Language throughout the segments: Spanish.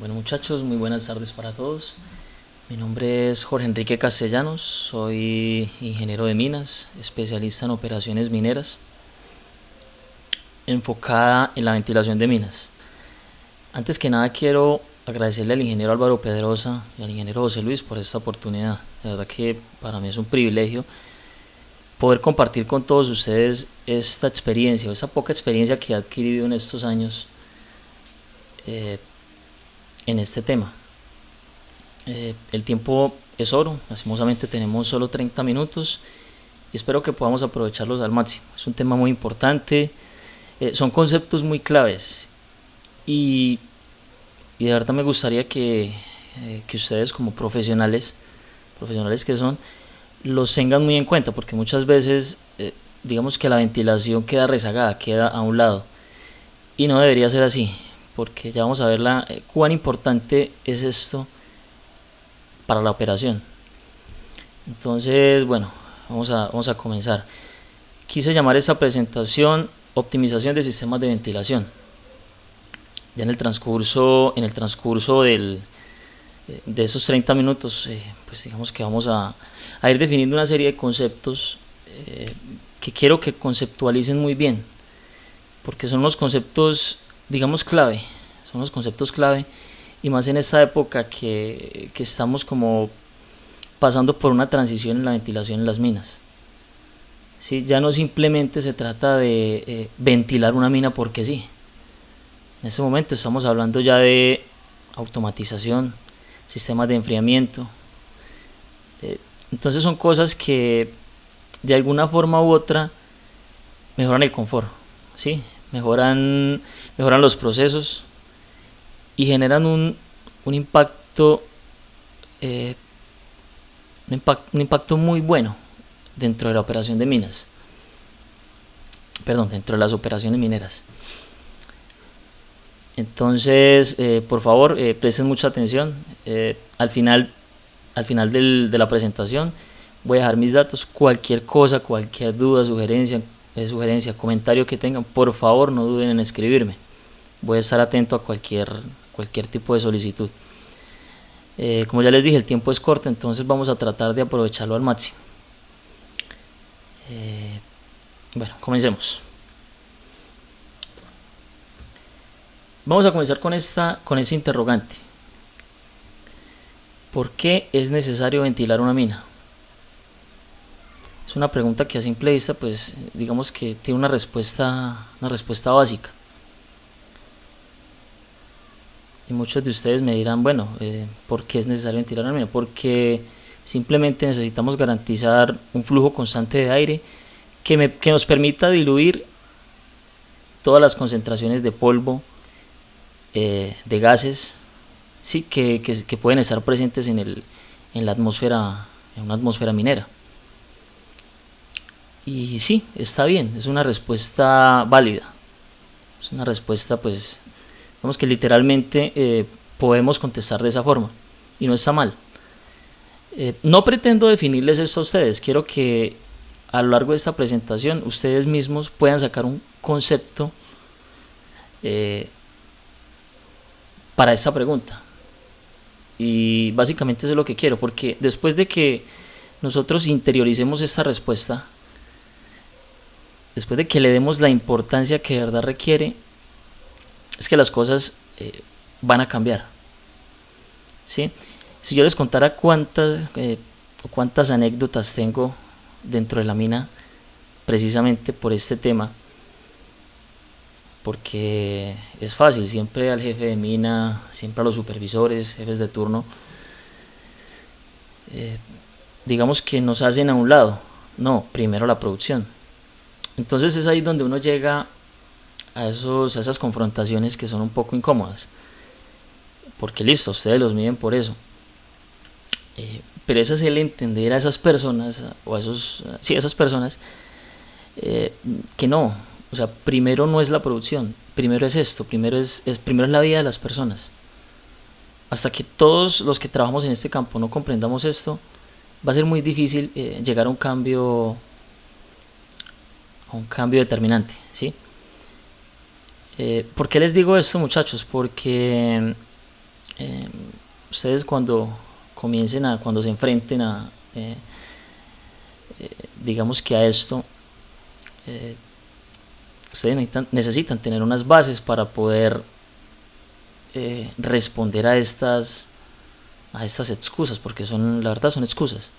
Bueno muchachos, muy buenas tardes para todos. Mi nombre es Jorge Enrique Castellanos, soy ingeniero de minas, especialista en operaciones mineras, enfocada en la ventilación de minas. Antes que nada quiero agradecerle al ingeniero Álvaro Pedrosa y al ingeniero José Luis por esta oportunidad. La verdad que para mí es un privilegio poder compartir con todos ustedes esta experiencia, o esa poca experiencia que he adquirido en estos años eh, en este tema. El tiempo es oro, lastimosamente tenemos solo 30 minutos y espero que podamos aprovecharlos al máximo. Es un tema muy importante, son conceptos muy claves y, y de verdad me gustaría que ustedes como profesionales que son, los tengan muy en cuenta porque muchas veces digamos que la ventilación queda rezagada, queda a un lado y no debería ser así porque ya vamos a ver cuán importante es esto para la operación. Entonces, bueno, vamos a comenzar. Quise llamar esta presentación optimización de sistemas de ventilación. Ya en el transcurso de esos 30 minutos, pues digamos que vamos a ir definiendo una serie de conceptos que quiero que conceptualicen muy bien, porque son los conceptos, digamos, clave, son los conceptos clave, y más en esta época que estamos como pasando por una transición en la ventilación en las minas. ¿Sí? Ya no simplemente se trata de ventilar una mina porque sí. En este momento estamos hablando ya de automatización, sistemas de enfriamiento. Entonces son cosas que de alguna forma u otra mejoran el confort, ¿sí? Mejoran los procesos y generan un impacto, eh, un impacto muy bueno dentro de la operación de minas, perdón, dentro de las operaciones mineras. Entonces, por favor, presten mucha atención. Al final de la presentación voy a dejar mis datos. Cualquier cosa, cualquier duda, sugerencia, comentario que tengan, por favor no duden en escribirme. Voy a estar atento a cualquier tipo de solicitud. Como ya les dije, el tiempo es corto, entonces vamos a tratar de aprovecharlo al máximo. Bueno, comencemos. Vamos a comenzar con ese interrogante. ¿Por qué es necesario ventilar una mina? Es una pregunta que a simple vista, pues, digamos que tiene una respuesta básica. Y muchos de ustedes me dirán, bueno, ¿por qué es necesario ventilar una mina? Porque simplemente necesitamos garantizar un flujo constante de aire que nos permita diluir todas las concentraciones de polvo, de gases, sí, que pueden estar presentes en la atmósfera, en una atmósfera minera. Y sí, está bien, es una respuesta válida, es una respuesta, pues, vamos que literalmente podemos contestar de esa forma y no está mal. No pretendo definirles esto a ustedes, quiero que a lo largo de esta presentación ustedes mismos puedan sacar un concepto eh, para esta pregunta. Y básicamente eso es lo que quiero, porque después de que nosotros interioricemos esta respuesta, después de que le demos la importancia que de verdad requiere, es que las cosas van a cambiar. ¿Sí? Si yo les contara cuántas anécdotas tengo dentro de la mina precisamente por este tema, porque es fácil, siempre al jefe de mina, siempre a los supervisores, jefes de turno, eh, digamos que nos hacen a un lado, no, primero la producción. Entonces es ahí donde uno llega a esas confrontaciones que son un poco incómodas, porque listo, ustedes los miden por eso, pero ese es el entender a esas personas, o a esas personas, que no, o sea, primero no es la producción, primero es esto, primero es la vida de las personas. Hasta que todos los que trabajamos en este campo no comprendamos esto, va a ser muy difícil llegar a un cambio determinante, ¿sí? ¿Por qué les digo esto, muchachos? Porque Eh, Ustedes cuando cuando se enfrenten a, digamos que a esto, eh, ustedes necesitan tener unas bases para poder responder a estas excusas, porque la verdad son excusas.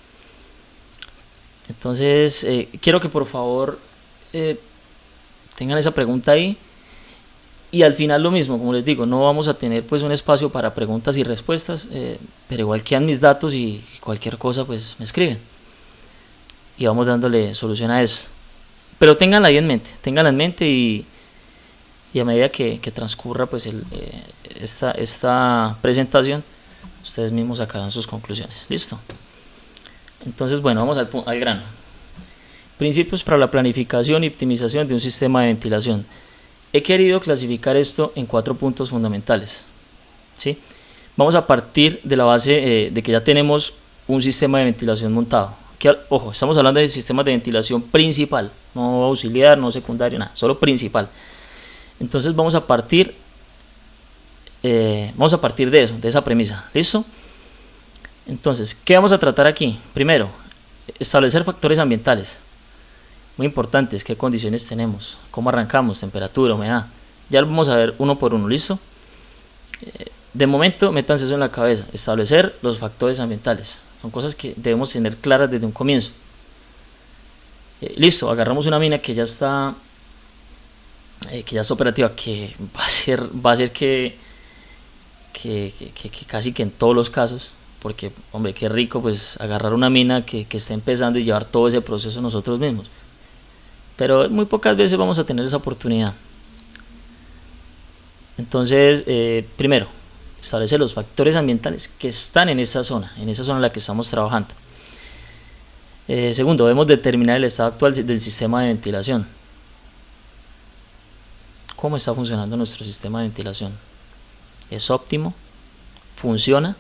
Entonces, quiero que por favor eh, tengan esa pregunta ahí. Y al final lo mismo, como les digo, no vamos a tener pues un espacio para preguntas y respuestas, pero igual quedan mis datos y cualquier cosa pues me escriben. Y vamos dándole solución a eso. Pero ténganla en mente y a medida que transcurra pues esta presentación, ustedes mismos sacarán sus conclusiones. ¿Listo? Entonces, bueno, vamos al grano. Principios para la planificación y optimización de un sistema de ventilación. He querido clasificar esto en 4 puntos fundamentales. ¿Sí? Vamos a partir de la base de que ya tenemos un sistema de ventilación montado. Que, ojo, estamos hablando de sistemas de ventilación principal, no auxiliar, no secundario, nada, solo principal. Entonces vamos a partir de eso, de esa premisa. ¿Listo? Entonces, ¿qué vamos a tratar aquí? Primero, establecer factores ambientales. Muy importantes, qué condiciones tenemos, cómo arrancamos, temperatura, humedad. Ya lo vamos a ver uno por uno, ¿listo? De momento, métanse eso en la cabeza, establecer los factores ambientales. Son cosas que debemos tener claras desde un comienzo. Listo, agarramos una mina que ya está operativa, que va a ser que casi que en todos los casos, porque, hombre, qué rico pues agarrar una mina que está empezando y llevar todo ese proceso nosotros mismos. Pero muy pocas veces vamos a tener esa oportunidad. Entonces, primero, establecer los factores ambientales que están en esa zona en la que estamos trabajando. Segundo, debemos determinar el estado actual del sistema de ventilación. ¿Cómo está funcionando nuestro sistema de ventilación? ¿Es óptimo? ¿Funciona?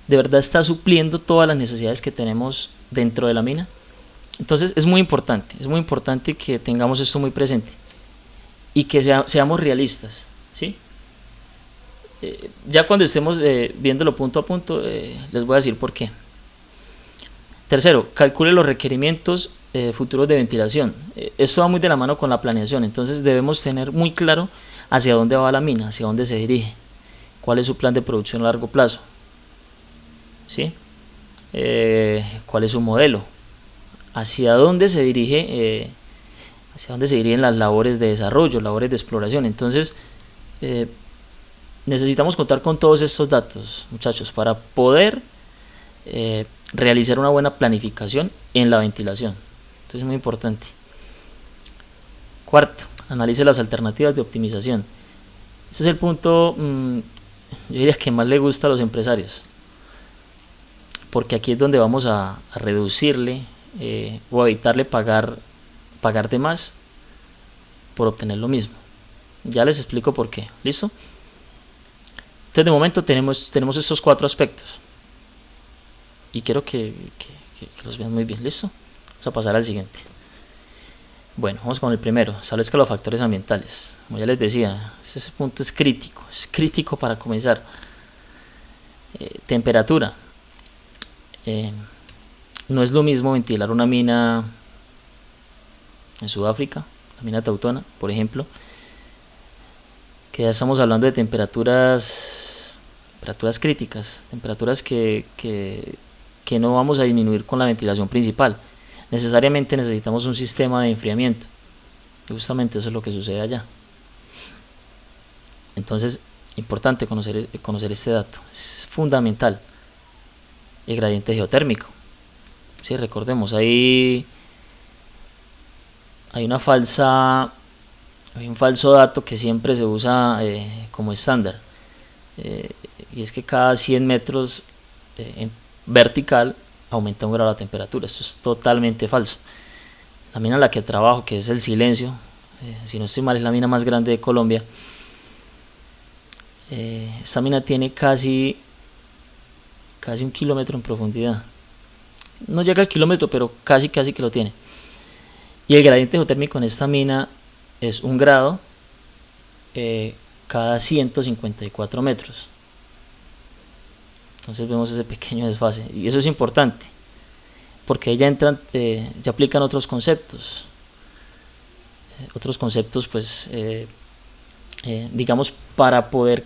¿De verdad está supliendo todas las necesidades que tenemos dentro de la mina? Entonces es muy importante que tengamos esto muy presente y que seamos realistas, ¿sí? Ya cuando estemos viéndolo punto a punto, les voy a decir por qué. Tercero, calcule los requerimientos futuros de ventilación. Esto va muy de la mano con la planeación, entonces debemos tener muy claro hacia dónde va la mina, hacia dónde se dirige, cuál es su plan de producción a largo plazo, ¿sí? Cuál es su modelo, hacia dónde se dirigen las labores de desarrollo, labores de exploración. Entonces necesitamos contar con todos estos datos, muchachos, para poder realizar una buena planificación en la ventilación. Entonces es muy importante. Cuarto, analice las alternativas de optimización. Este es el punto, yo diría, que más le gusta a los empresarios, porque aquí es donde vamos a reducirle o a evitarle pagar de más por obtener lo mismo. Ya les explico por qué. ¿Listo? Entonces de momento tenemos estos 4 aspectos y quiero que los vean muy bien. ¿Listo? Vamos a pasar al siguiente. Bueno, vamos con el primero. Establezca los factores ambientales. Como ya les decía, ese punto es crítico para comenzar. Temperatura. No es lo mismo ventilar una mina en Sudáfrica, la mina Tautona, por ejemplo, que ya estamos hablando de temperaturas críticas, temperaturas que no vamos a disminuir con la ventilación principal. Necesariamente necesitamos un sistema de enfriamiento, y justamente eso es lo que sucede allá. Entonces, importante conocer este dato, es fundamental. El gradiente geotérmico. Sí, recordemos, hay un falso dato que siempre se usa como estándar, y es que cada 100 metros en vertical aumenta 1 grado la temperatura. Esto es totalmente falso. La mina en la que trabajo, que es el Silencio, si no estoy mal es la mina más grande de Colombia, esta mina tiene casi 1 kilómetro en profundidad. No llega al kilómetro, pero casi que lo tiene. Y el gradiente geotérmico en esta mina es 1 grado cada 154 metros. Entonces vemos ese pequeño desfase y eso es importante porque ahí ya entran, ya aplican otros conceptos pues digamos para poder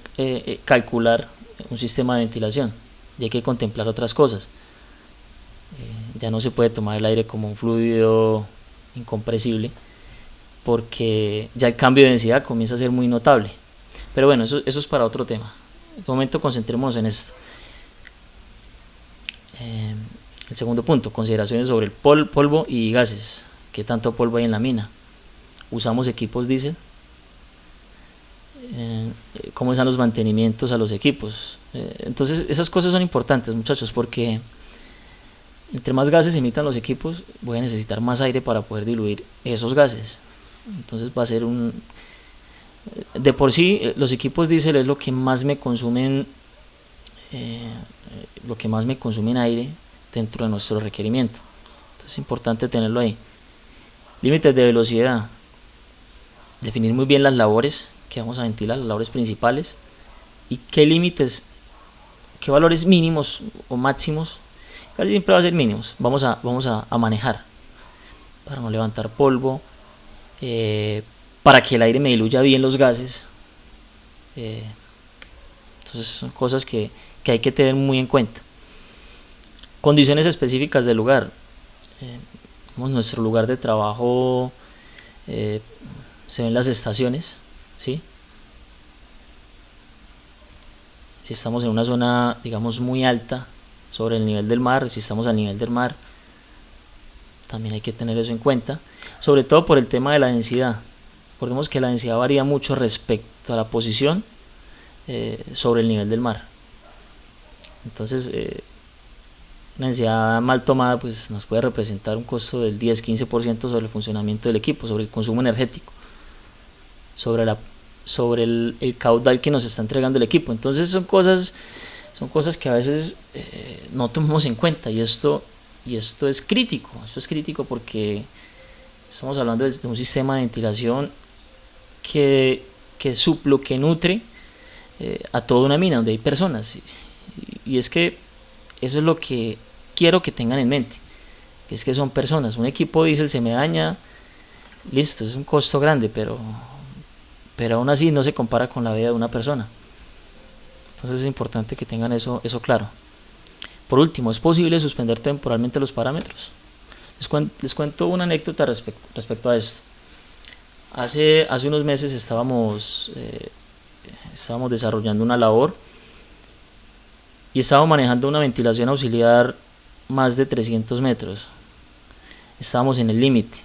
calcular un sistema de ventilación, y hay que contemplar otras cosas. Ya no se puede tomar el aire como un fluido incompresible porque ya el cambio de densidad comienza a ser muy notable. Pero bueno, eso es para otro tema. De momento concentrémonos en esto. El segundo punto, consideraciones sobre el polvo y gases. ¿Qué tanto polvo hay en la mina? ¿Usamos equipos diésel? ¿Cómo están los mantenimientos a los equipos? Entonces esas cosas son importantes, muchachos, porque entre más gases emitan los equipos, voy a necesitar más aire para poder diluir esos gases. Entonces va a ser de por sí los equipos diésel es lo que más me consumen aire dentro de nuestro requerimiento. Entonces es importante tenerlo ahí. Límites de velocidad. Definir muy bien las labores que vamos a ventilar, las labores principales, y qué límites, qué valores mínimos o máximos, casi siempre va a ser mínimos, vamos a manejar para no levantar polvo, para que el aire me diluya bien los gases. Entonces son cosas que hay que tener muy en cuenta. Condiciones específicas del lugar. Nuestro lugar de trabajo se ven las estaciones, ¿sí? Si estamos en una zona, digamos, muy alta sobre el nivel del mar, si estamos al nivel del mar, también hay que tener eso en cuenta, sobre todo por el tema de la densidad. Recordemos que la densidad varía mucho respecto a la posición sobre el nivel del mar. Entonces, una densidad mal tomada pues nos puede representar un costo del 10-15% sobre el funcionamiento del equipo, sobre el consumo energético, sobre el caudal que nos está entregando el equipo. Entonces son cosas que a veces no tomamos en cuenta, y esto es crítico. Esto es crítico porque estamos hablando de un sistema de ventilación que suplo, que nutre a toda una mina donde hay personas, y es que eso es lo que quiero que tengan en mente, es que son personas. Un equipo diésel se me daña, listo, es un costo grande, pero aún así no se compara con la vida de una persona. Entonces es importante que tengan eso claro. Por último, ¿es posible suspender temporalmente los parámetros? Les cuento una anécdota respecto a esto. Hace unos meses estábamos desarrollando una labor y estábamos manejando una ventilación auxiliar más de 300 metros. Estábamos en el límite.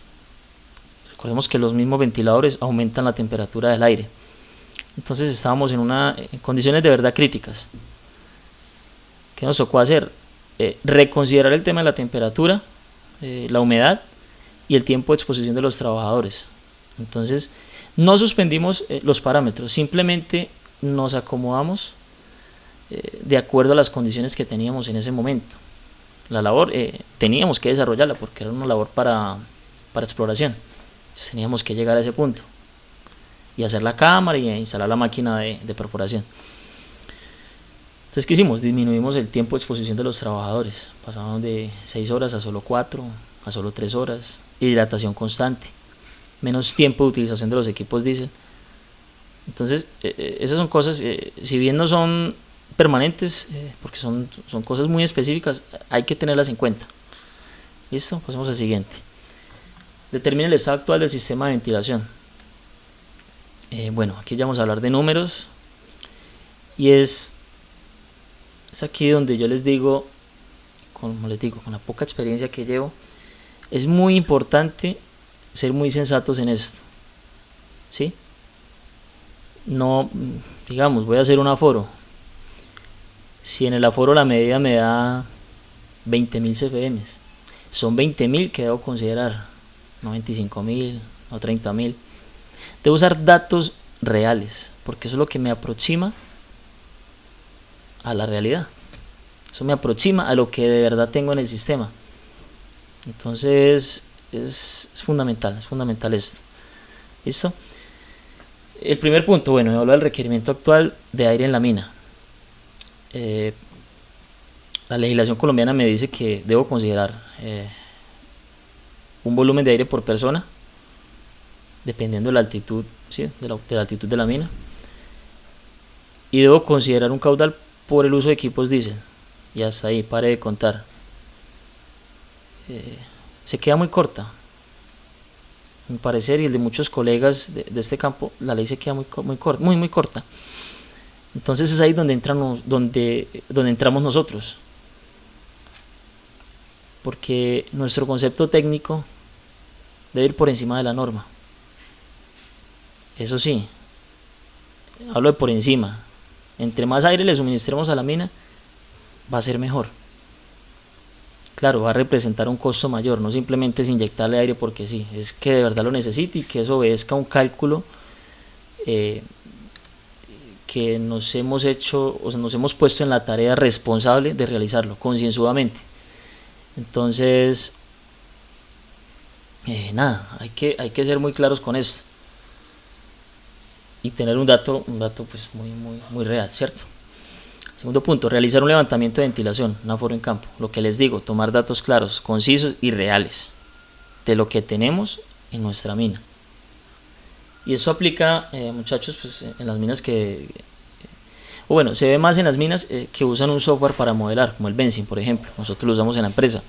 Recordemos que los mismos ventiladores aumentan la temperatura del aire. Entonces estábamos en condiciones de verdad críticas. ¿Qué nos tocó hacer? Reconsiderar el tema de la temperatura, la humedad y el tiempo de exposición de los trabajadores. Entonces no suspendimos los parámetros, simplemente nos acomodamos de acuerdo a las condiciones que teníamos en ese momento. La labor teníamos que desarrollarla porque era una labor para exploración. Entonces teníamos que llegar a ese punto y hacer la cámara y instalar la máquina de perforación. Entonces, ¿qué hicimos? Disminuimos el tiempo de exposición de los trabajadores. Pasaban de 6 horas a solo 4, a solo 3 horas. Hidratación constante. Menos tiempo de utilización de los equipos diésel. Entonces, esas son cosas, si bien no son permanentes, porque son cosas muy específicas, hay que tenerlas en cuenta. ¿Listo? Pasemos al siguiente. Determina el estado actual del sistema de ventilación. Bueno, aquí ya vamos a hablar de números, y es aquí donde yo les digo, como les digo, con la poca experiencia que llevo, es muy importante ser muy sensatos en esto, ¿sí? No, digamos, voy a hacer un aforo. Si en el aforo la medida me da 20.000 CFM, son 20.000 que debo considerar, no 25.000, no 30.000. Debo usar datos reales, porque eso es lo que me aproxima a la realidad. Eso me aproxima a lo que de verdad tengo en el sistema. Entonces es fundamental esto. ¿Listo? El primer punto, bueno, me habla del requerimiento actual de aire en la mina. la legislación colombiana me dice que debo considerar un volumen de aire por persona, dependiendo de la altitud, ¿sí? de la altitud de la mina, y debo considerar un caudal por el uso de equipos diésel. Y hasta ahí, pare de contar. Se queda muy corta. A mi parecer y el de muchos colegas de este campo, la ley se queda muy corta. Entonces es ahí donde entramos nosotros. Porque nuestro concepto técnico debe ir por encima de la norma. Eso sí, hablo de por encima. Entre más aire le suministremos a la mina, va a ser mejor. Claro, va a representar un costo mayor, no simplemente es inyectarle aire porque sí, es que de verdad lo necesite y que eso obedezca a un cálculo que nos hemos hecho, o sea, nos hemos puesto en la tarea responsable de realizarlo, concienzudamente. Entonces, nada, hay que ser muy claros con esto y tener un dato pues muy real, ¿cierto? Segundo punto, realizar un levantamiento de ventilación, un aforo en campo. Lo que les digo, tomar datos claros, concisos y reales de lo que tenemos en nuestra mina. Y eso aplica, muchachos, pues, en las minas o bueno, se ve más en las minas que usan un software para modelar, como el Benzin, por ejemplo. Nosotros lo usamos en la empresa.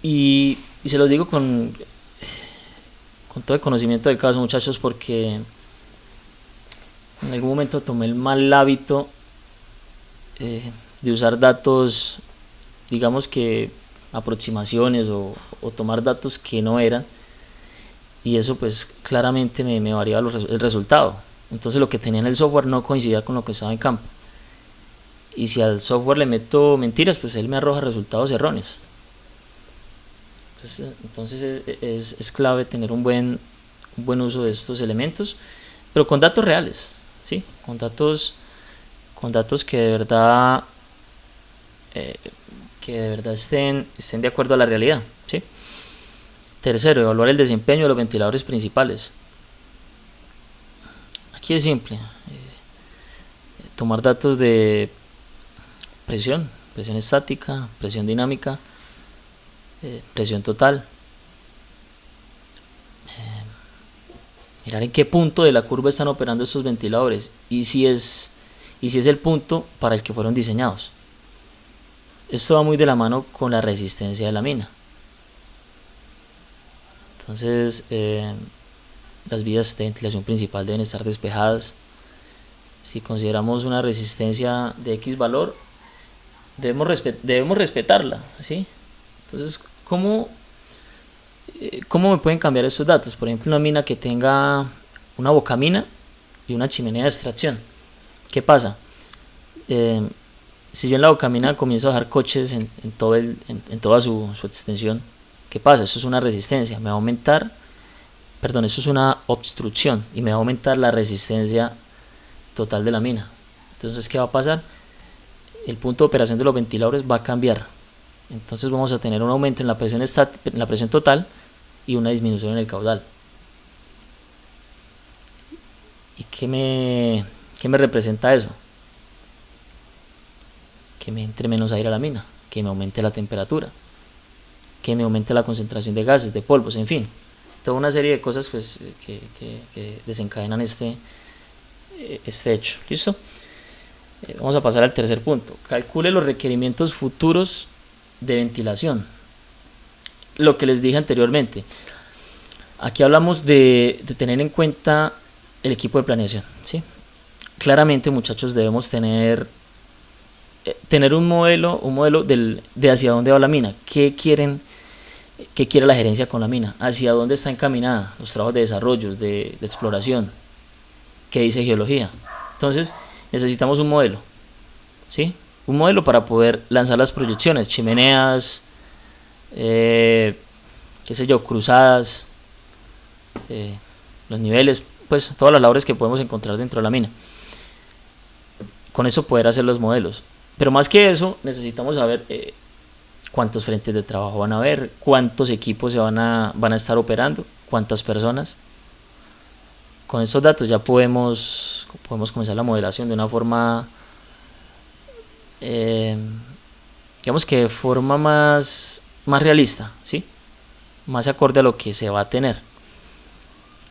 Y se los digo con todo el conocimiento del caso, muchachos, porque en algún momento tomé el mal hábito de usar datos, digamos que aproximaciones o tomar datos que no eran, y eso pues claramente me variaba el resultado. Entonces lo que tenía en el software no coincidía con lo que estaba en campo, y si al software le meto mentiras, pues él me arroja resultados erróneos. Entonces es clave tener un buen uso de estos elementos, pero con datos reales, ¿sí? Con datos que de verdad estén de acuerdo a la realidad, ¿sí? Tercero, evaluar el desempeño de los ventiladores principales. Aquí es simple, tomar datos de presión estática, presión dinámica, presión total, mirar en qué punto de la curva están operando estos ventiladores y si es el punto para el que fueron diseñados. Esto va muy de la mano con la resistencia de la mina. Entonces las vías de ventilación principal deben estar despejadas. Si consideramos una resistencia de X valor, debemos respetarla, ¿sí? Entonces, ¿cómo me pueden cambiar estos datos? Por ejemplo, una mina que tenga una bocamina y una chimenea de extracción. ¿Qué pasa? Si yo en la bocamina comienzo a dejar coches en toda su extensión, ¿qué pasa? Eso es una resistencia, me va a aumentar, perdón, eso es una obstrucción y me va a aumentar la resistencia total de la mina. Entonces, ¿qué va a pasar? El punto de operación de los ventiladores va a cambiar. Entonces vamos a tener un aumento en la presión total y una disminución en el caudal. ¿Y qué me representa eso? Que me entre menos aire a la mina, que me aumente la temperatura, que me aumente la concentración de gases, de polvos, en fin, toda una serie de cosas pues que desencadenan este hecho. ¿Listo? Vamos a pasar al tercer punto. Calcule los requerimientos futuros de ventilación. Lo que les dije anteriormente. Aquí hablamos de tener en cuenta el equipo de planeación, ¿sí? Claramente, muchachos, debemos tener un modelo de hacia dónde va la mina, qué quiere la gerencia con la mina, hacia dónde está encaminada los trabajos de desarrollo, de exploración, qué dice geología. Entonces necesitamos un modelo, ¿sí? Un modelo para poder lanzar las proyecciones, chimeneas, qué sé yo, cruzadas, los niveles, pues todas las labores que podemos encontrar dentro de la mina. Con eso poder hacer los modelos. Pero más que eso, necesitamos saber cuántos frentes de trabajo van a haber, cuántos equipos van a estar operando, cuántas personas. Con estos datos ya podemos comenzar la modelación de una forma eh, digamos que de forma más realista, ¿sí? Más acorde a lo que se va a tener.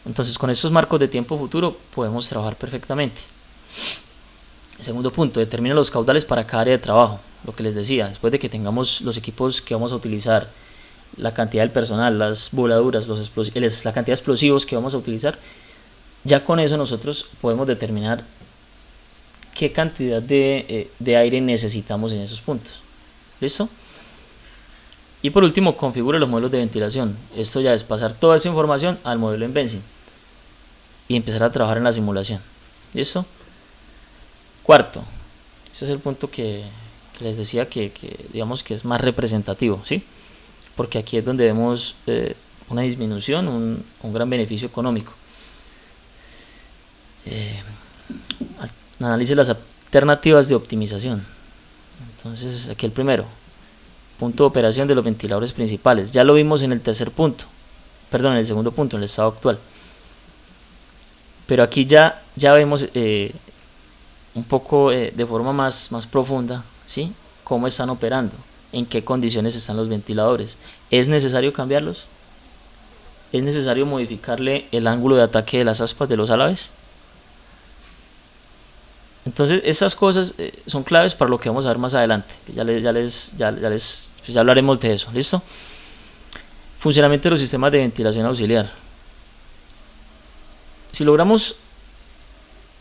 Entonces, con estos marcos de tiempo futuro podemos trabajar perfectamente. Segundo punto, determina los caudales para cada área de trabajo. Lo que les decía, después de que tengamos los equipos que vamos a utilizar, la cantidad del personal, las voladuras, la cantidad de explosivos que vamos a utilizar, ya con eso nosotros podemos determinar qué cantidad de aire necesitamos en esos puntos. ¿Listo? Y por último, configure los modelos de ventilación. Esto ya es pasar toda esa información al modelo en Benzin y empezar a trabajar en la simulación. ¿Listo? Cuarto, ese es el punto que les decía que digamos que es más representativo, ¿sí? Porque aquí es donde vemos una disminución, un gran beneficio económico. Analice las alternativas de optimización. Entonces, aquí el primero, punto de operación de los ventiladores principales. Ya lo vimos en el en el segundo punto, en el estado actual. Pero aquí ya vemos un poco de forma más profunda, ¿sí? Cómo están operando, en qué condiciones están los ventiladores. ¿Es necesario cambiarlos? ¿Es necesario modificarle el ángulo de ataque de las aspas de los alaves? Entonces estas cosas son claves para lo que vamos a ver más adelante. Ya hablaremos de eso. ¿Listo? Funcionamiento de los sistemas de ventilación auxiliar. Si logramos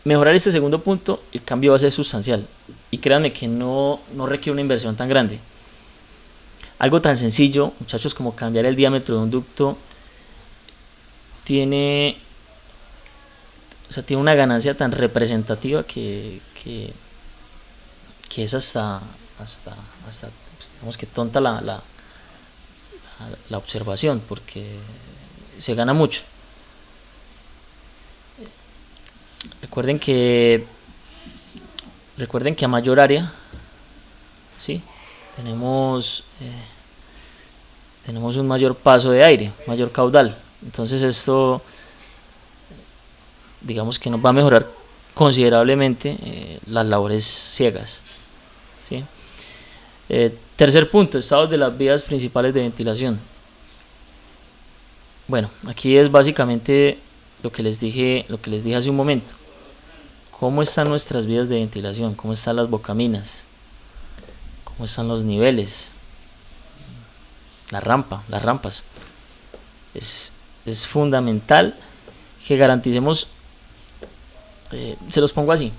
mejorar este segundo punto, el cambio va a ser sustancial. Y créanme que no requiere una inversión tan grande. Algo tan sencillo, muchachos, como cambiar el diámetro de un ducto tiene una ganancia tan representativa que es hasta digamos que tonta la observación, porque se gana mucho. Recuerden que a mayor área, ¿sí? tenemos un mayor paso de aire, mayor caudal. Entonces esto digamos que nos va a mejorar considerablemente las labores ciegas, ¿sí? Tercer punto, estados de las vías principales de ventilación. Bueno, aquí es básicamente lo que les dije hace un momento. ¿Cómo están nuestras vías de ventilación? ¿Cómo están las bocaminas? ¿Cómo están los niveles? Las rampas. Es fundamental que garanticemos, se los pongo así.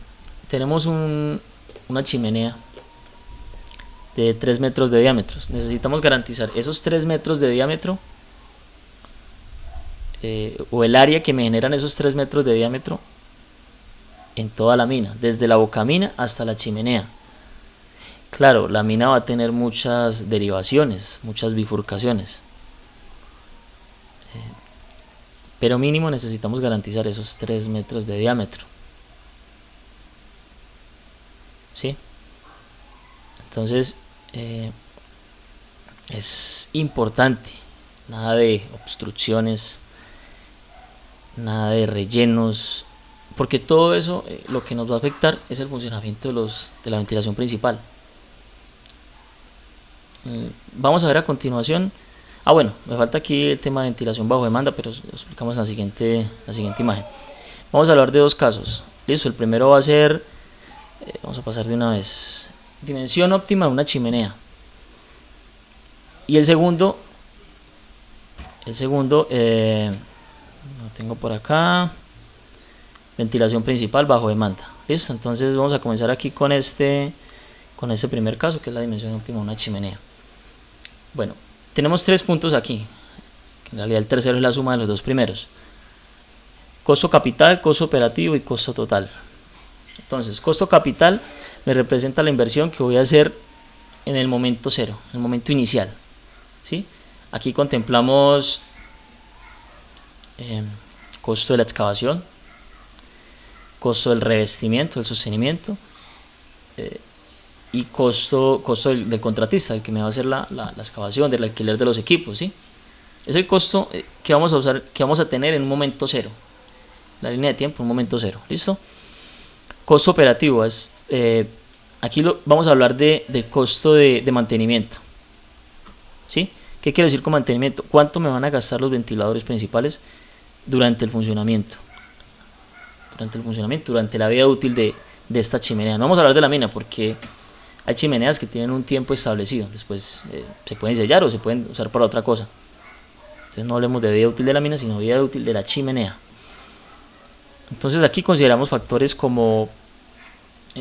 Tenemos una chimenea de 3 metros de diámetro. Necesitamos garantizar esos 3 metros de diámetro, o el área que me generan esos 3 metros de diámetro en toda la mina, desde la bocamina hasta la chimenea. Claro, la mina va a tener muchas derivaciones, muchas bifurcaciones, pero mínimo necesitamos garantizar esos 3 metros de diámetro, ¿sí? Entonces es importante, nada de obstrucciones, nada de rellenos, porque todo eso lo que nos va a afectar es el funcionamiento de la ventilación principal. Vamos a ver a continuación. Bueno, me falta aquí el tema de ventilación bajo demanda, pero lo explicamos en la siguiente imagen. Vamos a hablar de dos casos. Listo, el primero va a ser, vamos a pasar de una vez, dimensión óptima de una chimenea. Y el segundo, lo tengo por acá, ventilación principal bajo demanda. Listo, entonces vamos a comenzar aquí con este primer caso, que es la dimensión óptima de una chimenea. Bueno, tenemos 3 puntos aquí, que en realidad el tercero es la suma de los dos primeros: costo capital, costo operativo y costo total. Entonces, costo capital me representa la inversión que voy a hacer en el momento cero, en el momento inicial, ¿sí? Aquí contemplamos costo de la excavación, costo del revestimiento, del sostenimiento, y costo del contratista, el que me va a hacer la excavación, del alquiler de los equipos, ¿sí? Es el costo que vamos a tener en un momento cero, la línea de tiempo en un momento cero. ¿Listo? Costo operativo es aquí vamos a hablar del costo de mantenimiento. ¿Sí? ¿Qué quiero decir con mantenimiento? ¿Cuánto me van a gastar los ventiladores principales durante el funcionamiento? Durante la vida útil de esta chimenea. No vamos a hablar de la mina porque hay chimeneas que tienen un tiempo establecido. Después se pueden sellar o se pueden usar para otra cosa. Entonces no hablemos de vida útil de la mina, sino vida útil de la chimenea. Entonces aquí consideramos factores como,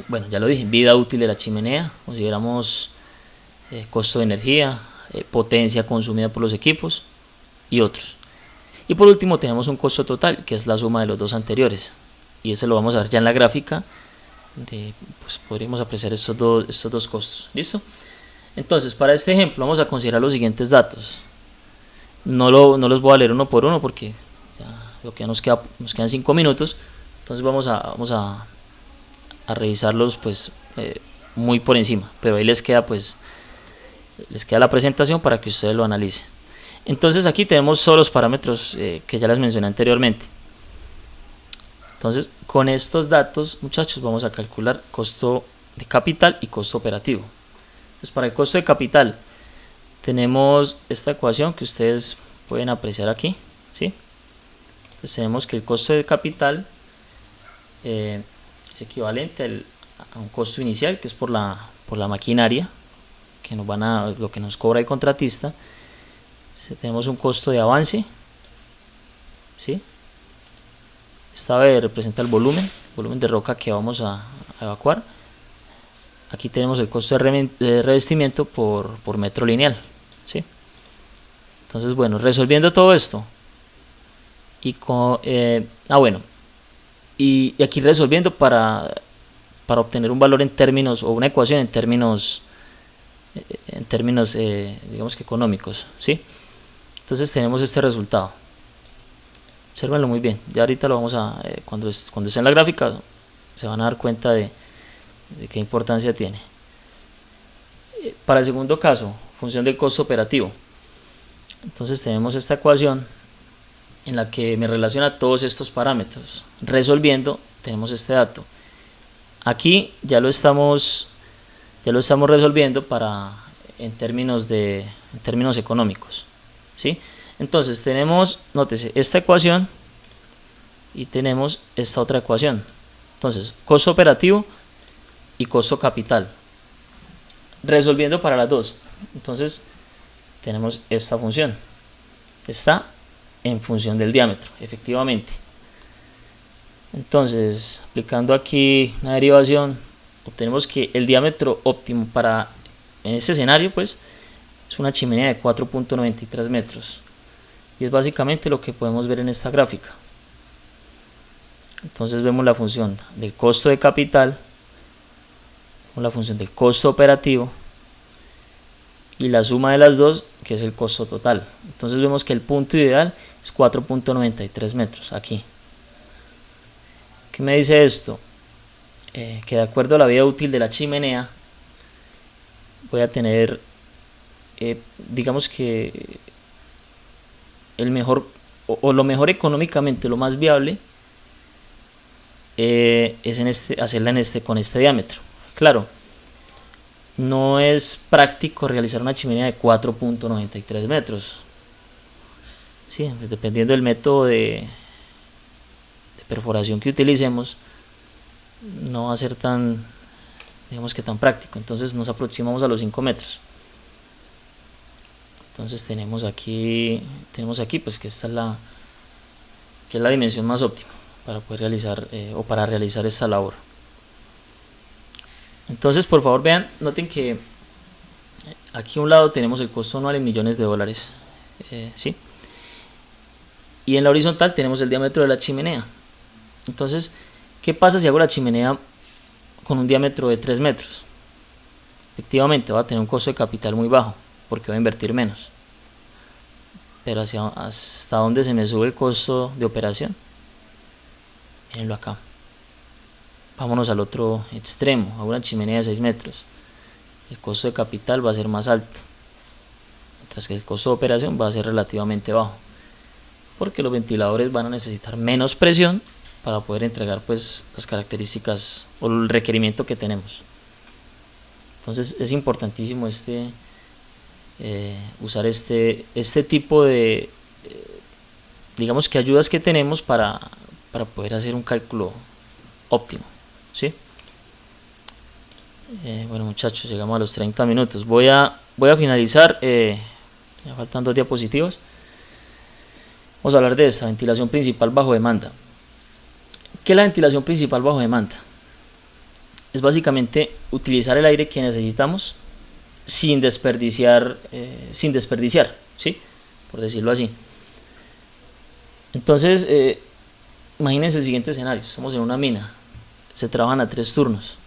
bueno, ya lo dije, vida útil de la chimenea. Consideramos costo de energía, potencia consumida por los equipos y otros. Y por último tenemos un costo total, que es la suma de los dos anteriores. Y ese lo vamos a ver ya en la gráfica. Pues podríamos apreciar estos dos costos. ¿Listo? Entonces, para este ejemplo vamos a considerar los siguientes datos. No los voy a leer uno por uno porque ya nos quedan 5 minutos. Entonces vamos a revisarlos pues muy por encima. Pero ahí les queda la presentación para que ustedes lo analicen. Entonces aquí tenemos todos los parámetros que ya les mencioné anteriormente. Entonces con estos datos, muchachos, vamos a calcular costo de capital y costo operativo. Entonces para el costo de capital tenemos esta ecuación que ustedes pueden apreciar aquí, ¿sí? Pues tenemos que el costo de capital es equivalente a un costo inicial, que es por la maquinaria que lo que nos cobra el contratista. Tenemos un costo de avance, ¿sí? Esta B representa el volumen de roca que vamos a evacuar. Aquí tenemos el costo de revestimiento por metro lineal, ¿sí? Entonces, bueno, resolviendo todo esto y y aquí resolviendo para obtener un valor en términos, o una ecuación en términos digamos que económicos, ¿sí? Entonces tenemos este resultado. Obsérvenlo muy bien. Ya ahorita lo vamos a cuando esté en la gráfica se van a dar cuenta de qué importancia tiene. Para el segundo caso, función del costo operativo. Entonces tenemos esta ecuación en la que me relaciona todos estos parámetros. Resolviendo tenemos este dato. Aquí ya lo estamos resolviendo en términos económicos, ¿sí? Entonces tenemos, nótese, esta ecuación y tenemos esta otra ecuación. Entonces, costo operativo y costo capital. Resolviendo para las dos. Entonces, tenemos esta función. Está en función del diámetro, efectivamente. Entonces, aplicando aquí una derivación, obtenemos que el diámetro óptimo en este escenario, pues, es una chimenea de 4.93 metros. Y es básicamente lo que podemos ver en esta gráfica. Entonces vemos la función del costo de capital, la función del costo operativo y la suma de las dos, que es el costo total. Entonces vemos que el punto ideal es 4.93 metros aquí. ¿Qué me dice esto? Que de acuerdo a la vida útil de la chimenea voy a tener digamos que el mejor o lo mejor económicamente, lo más viable es hacerla con este diámetro. Claro, no es práctico realizar una chimenea de 4.93 metros, ¿sí? Pues dependiendo del método de perforación que utilicemos, no va a ser digamos que tan práctico. Entonces nos aproximamos a los 5 metros. Entonces tenemos aquí pues que esta es la dimensión más óptima para poder realizar esta labor. Entonces, por favor, noten que aquí a un lado tenemos el costo anual en millones de dólares, ¿sí? Y en la horizontal tenemos el diámetro de la chimenea. Entonces, ¿qué pasa si hago la chimenea con un diámetro de 3 metros? Efectivamente va a tener un costo de capital muy bajo, porque voy a invertir menos. Pero ¿hasta dónde se me sube el costo de operación? Mírenlo acá. Vámonos al otro extremo, a una chimenea de 6 metros. El costo de capital va a ser más alto, mientras que el costo de operación va a ser relativamente bajo, porque los ventiladores van a necesitar menos presión para poder entregar pues las características o el requerimiento que tenemos. Entonces es importantísimo usar este tipo de, digamos que ayudas que tenemos para poder hacer un cálculo óptimo, ¿sí? Bueno, muchachos, llegamos a los 30 minutos. Voy a finalizar, ya faltan 2 diapositivas. Vamos a hablar de esta ventilación principal bajo demanda. ¿Qué es la ventilación principal bajo demanda? Es básicamente utilizar el aire que necesitamos sin desperdiciar, ¿sí? Por decirlo así. Entonces, imagínense el siguiente escenario: estamos en una mina, se trabajan a 3 turnos.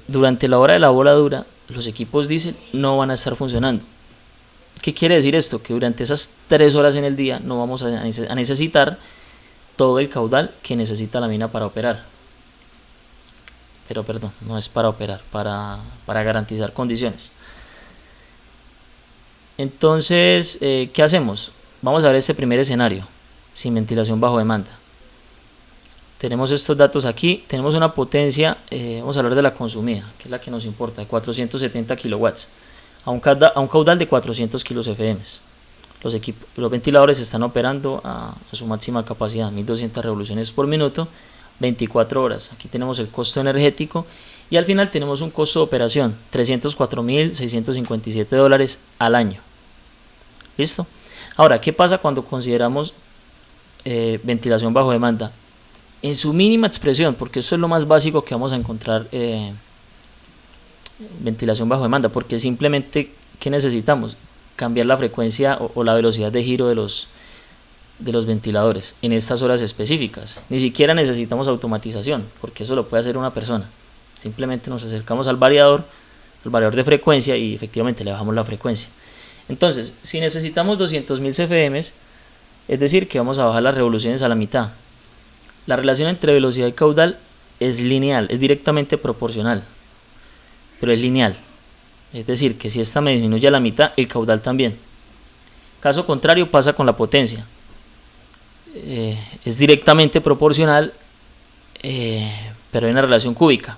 Durante la hora de la voladura, los equipos diésel no van a estar funcionando. ¿Qué quiere decir esto? Que durante esas 3 horas en el día no vamos a necesitar todo el caudal que necesita la mina para operar. Pero perdón, no es para operar, para garantizar condiciones. Entonces, ¿qué hacemos? Vamos a ver este primer escenario, sin ventilación bajo demanda. Tenemos estos datos aquí, tenemos una potencia, vamos a hablar de la consumida, que es la que nos importa, de 470 kilowatts, a un caudal de 400 kilos FM. Los ventiladores están operando a su máxima capacidad, 1200 revoluciones por minuto, 24 horas. Aquí tenemos el costo energético y al final tenemos un costo de operación, $304.657 al año. ¿Listo? Ahora, ¿qué pasa cuando consideramos ventilación bajo demanda? En su mínima expresión, porque esto es lo más básico que vamos a encontrar, ventilación bajo demanda, porque simplemente, ¿qué necesitamos? Cambiar la frecuencia o la velocidad de giro de los ventiladores en estas horas específicas. Ni siquiera necesitamos automatización, porque eso lo puede hacer una persona. Simplemente nos acercamos al variador de frecuencia y efectivamente le bajamos la frecuencia. Entonces, si necesitamos 200.000 CFM, es decir que vamos a bajar las revoluciones a la mitad. La relación entre velocidad y caudal es lineal, es directamente proporcional, pero es lineal. Es decir, que si esta me disminuye a la mitad, el caudal también. Caso contrario pasa con la potencia. Es directamente proporcional, pero hay una relación cúbica.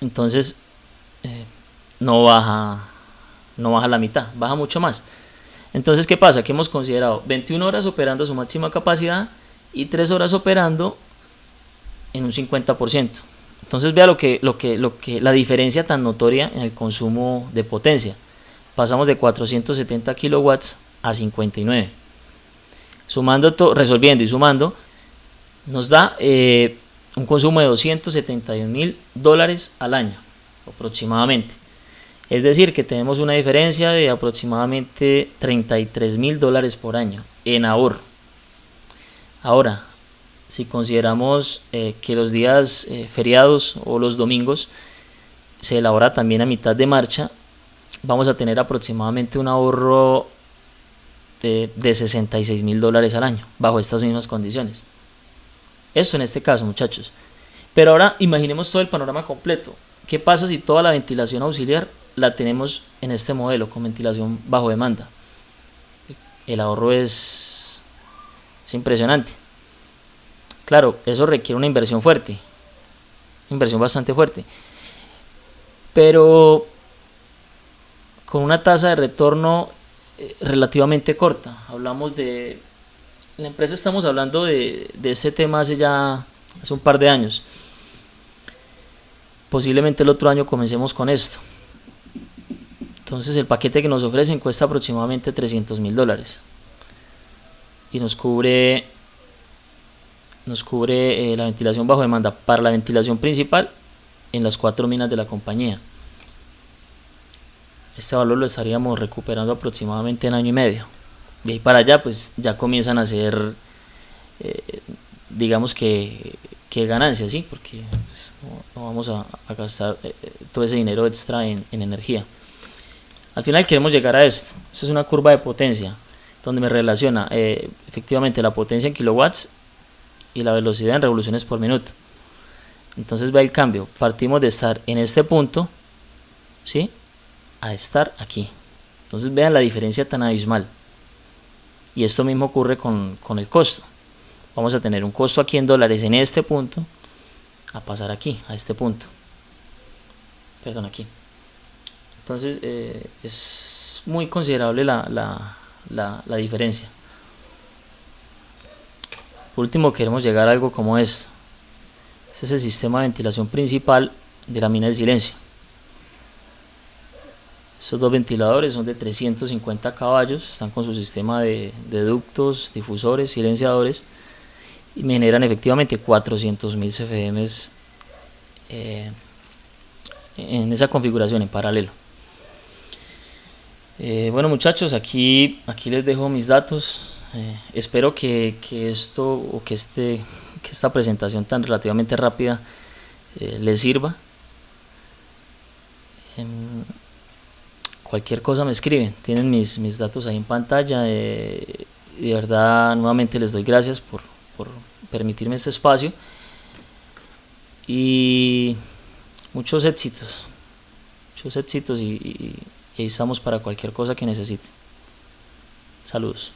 Entonces, no baja la mitad, baja mucho más. Entonces, ¿qué pasa? Que hemos considerado 21 horas operando a su máxima capacidad y 3 horas operando en un 50%. Entonces, vea la diferencia tan notoria en el consumo de potencia. Pasamos de 470 kilowatts a 59. Resolviendo y sumando, nos da un consumo de $271.000 al año, aproximadamente. Es decir, que tenemos una diferencia de aproximadamente $33.000 por año en ahorro. Ahora, si consideramos que los días feriados o los domingos se elabora también a mitad de marcha, vamos a tener aproximadamente un ahorro de $66.000 al año, bajo estas mismas condiciones. Esto en este caso, muchachos. Pero ahora imaginemos todo el panorama completo. ¿Qué pasa si toda la ventilación auxiliar la tenemos en este modelo con ventilación bajo demanda? El ahorro es impresionante. Claro, eso requiere una inversión fuerte, inversión bastante fuerte, pero con una tasa de retorno relativamente corta. Hablamos de la empresa, estamos hablando de este tema hace un par de años. Posiblemente el otro año comencemos con esto. Entonces el paquete que nos ofrecen cuesta aproximadamente $300.000 y nos cubre la ventilación bajo demanda para la ventilación principal en las 4 minas de la compañía. Este valor lo estaríamos recuperando aproximadamente en año y medio. De ahí para allá pues ya comienzan a ser digamos que ganancias, ¿sí? Porque pues, no vamos a gastar todo ese dinero extra en energía. Al final queremos llegar a esto. Esta es una curva de potencia donde me relaciona efectivamente la potencia en kilowatts y la velocidad en revoluciones por minuto. Entonces ve el cambio. Partimos de estar en este punto, ¿sí?, a estar aquí. Entonces vean la diferencia tan abismal. Y esto mismo ocurre con el costo. Vamos a tener un costo aquí en dólares en este punto a pasar aquí, a este punto. Perdón, aquí. Entonces es muy considerable la diferencia. Por último, queremos llegar a algo como esto. Este es el sistema de ventilación principal de la mina de silencio. Estos dos ventiladores son de 350 caballos, están con su sistema de ductos, difusores, silenciadores, y me generan efectivamente 400.000 CFM en esa configuración en paralelo. Bueno, muchachos, aquí les dejo mis datos. Espero que esto o que esta presentación tan relativamente rápida les sirva. Cualquier cosa me escriben, tienen mis datos ahí en pantalla. De verdad, nuevamente les doy gracias por permitirme este espacio y muchos éxitos y ahí estamos para cualquier cosa que necesiten. Saludos.